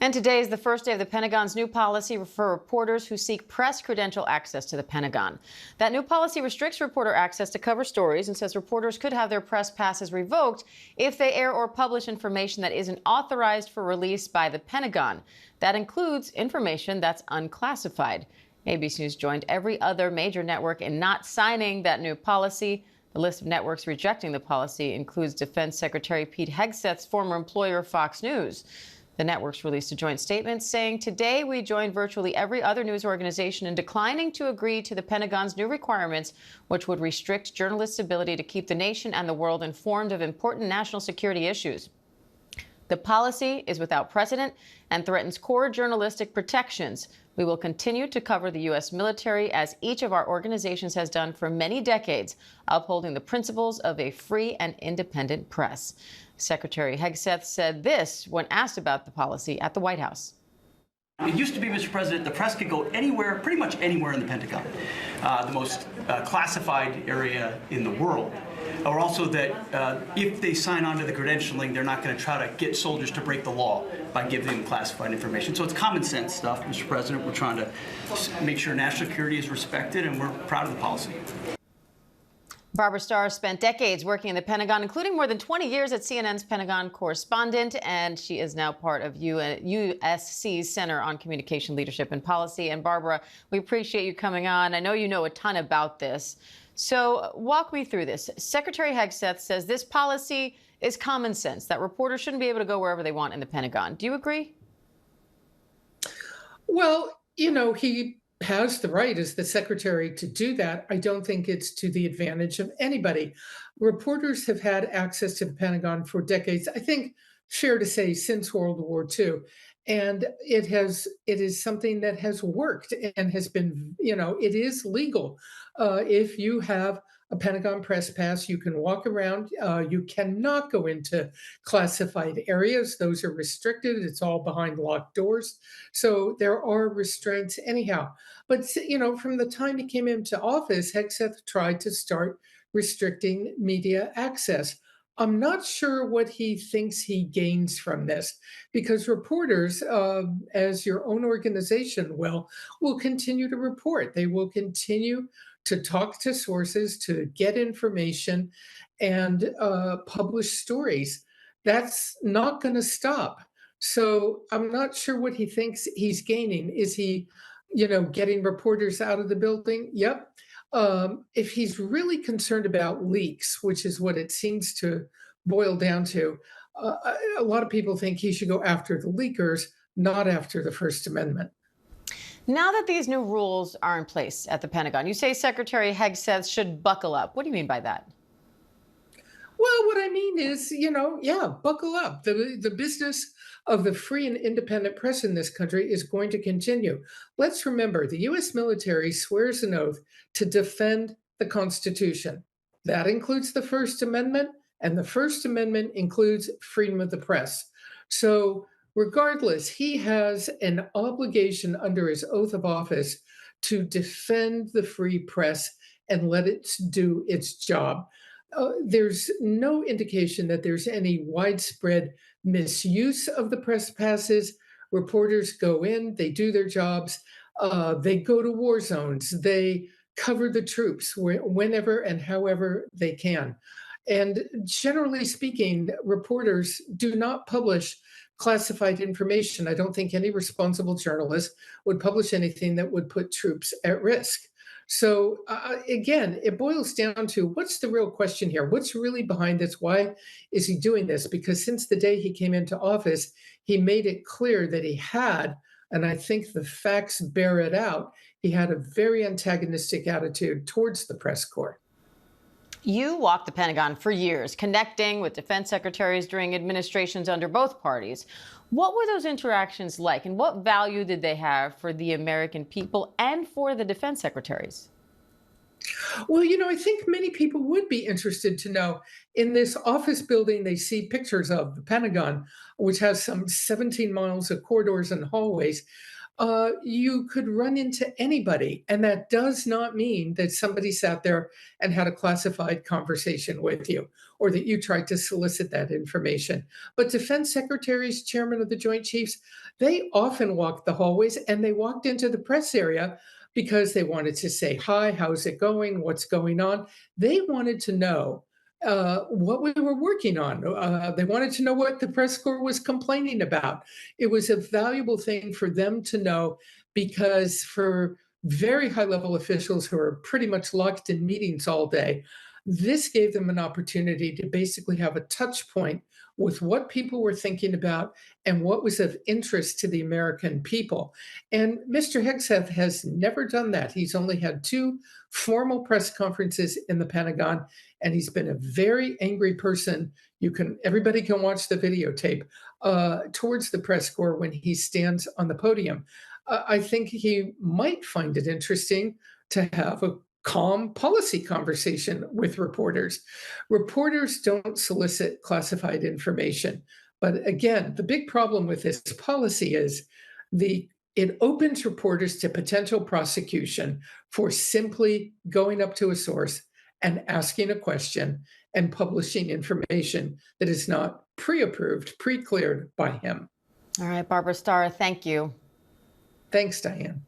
And today is the first day of the Pentagon's new policy for reporters who seek press credential access to the Pentagon. That new policy restricts reporter access to cover stories and says reporters could have their press passes revoked if they air or publish information that isn't authorized for release by the Pentagon. That includes information that's unclassified. ABC News joined every other major network in not signing that new policy. The list of networks rejecting the policy includes Defense Secretary Pete Hegseth's former employer, Fox News. The networks released a joint statement saying, "Today we joined virtually every other news organization in declining to agree to the Pentagon's new requirements, which would restrict journalists' ability to keep the nation and the world informed of important national security issues. The policy is without precedent and threatens core journalistic protections. We will continue to cover the U.S. military as each of our organizations has done for many decades, upholding the principles of a free and independent press." Secretary Hegseth said this when asked about the policy at the White House. It used to be, Mr. President, the press could go anywhere, pretty much anywhere in the Pentagon, the most classified area in the world. Or also that if they sign on to the credentialing, they're not going to try to get soldiers to break the law by giving them classified information. So it's common sense stuff, Mr. President. We're trying to make sure national security is respected, and we're proud of the policy. Barbara Starr spent decades working in the Pentagon, including more than 20 years at CNN's Pentagon correspondent, and she is now part of USC's Center on Communication Leadership and Policy. And Barbara, we appreciate you coming on. I know you know a ton about this. So walk me through this. Secretary Hegseth says this policy is common sense, that reporters shouldn't be able to go wherever they want in the Pentagon. Do you agree? Well, he has the right as the secretary to do that. I don't think it's to the advantage of anybody. Reporters have had access to the Pentagon for decades. I think fair to say since World War II. And it is something that has worked and has been, it is legal. If you have a Pentagon press pass, you can walk around. You cannot go into classified areas. Those are restricted. It's all behind locked doors. So there are restraints anyhow. But, from the time he came into office, Hegseth tried to start restricting media access. I'm not sure what he thinks he gains from this, because reporters, as your own organization will continue to report. They will continue to talk to sources, to get information, and publish stories. That's not going to stop. So I'm not sure what he thinks he's gaining. Is he, getting reporters out of the building? Yep. If he's really concerned about leaks, which is what it seems to boil down to, a lot of people think he should go after the leakers, not after the First Amendment. Now that these new rules are in place at the Pentagon, you say Secretary Hegseth should buckle up. What do you mean by that? Well, what I mean is, buckle up. The business of the free and independent press in this country is going to continue. Let's remember, the U.S. military swears an oath to defend the Constitution. That includes the First Amendment, and the First Amendment includes freedom of the press. So regardless, he has an obligation under his oath of office to defend the free press and let it do its job. There's no indication that there's any widespread misuse of the press passes. Reporters go in, they do their jobs, they go to war zones, they cover the troops whenever and however they can. And generally speaking, reporters do not publish classified information. I don't think any responsible journalist would publish anything that would put troops at risk. So again, it boils down to what's the real question here? What's really behind this? Why is he doing this? Because since the day he came into office, he made it clear that he had, and I think the facts bear it out, he had a very antagonistic attitude towards the press corps. You walked the Pentagon for years, connecting with defense secretaries during administrations under both parties. What were those interactions like, and what value did they have for the American people and for the defense secretaries? Well, I think many people would be interested to know. In this office building, they see pictures of the Pentagon, which has some 17 miles of corridors and hallways. you could run into anybody. And that does not mean that somebody sat there and had a classified conversation with you or that you tried to solicit that information. But defense secretaries, chairman of the Joint Chiefs, they often walked the hallways and they walked into the press area because they wanted to say, hi, how's it going? What's going on? They wanted to know what we were working on. They wanted to know what the press corps was complaining about. It was a valuable thing for them to know because for very high level officials who are pretty much locked in meetings all day, this gave them an opportunity to basically have a touch point with what people were thinking about and what was of interest to the American people. And Mr. Hegseth has never done that. He's only had two formal press conferences in the Pentagon, and he's been a very angry person. Everybody can watch the videotape towards the press corps when he stands on the podium. I think he might find it interesting to have a calm policy conversation with reporters. Reporters don't solicit classified information. But again, the big problem with this policy is it opens reporters to potential prosecution for simply going up to a source and asking a question and publishing information that is not pre-approved, pre-cleared by him. All right, Barbara Starr, thank you. Thanks, Diane.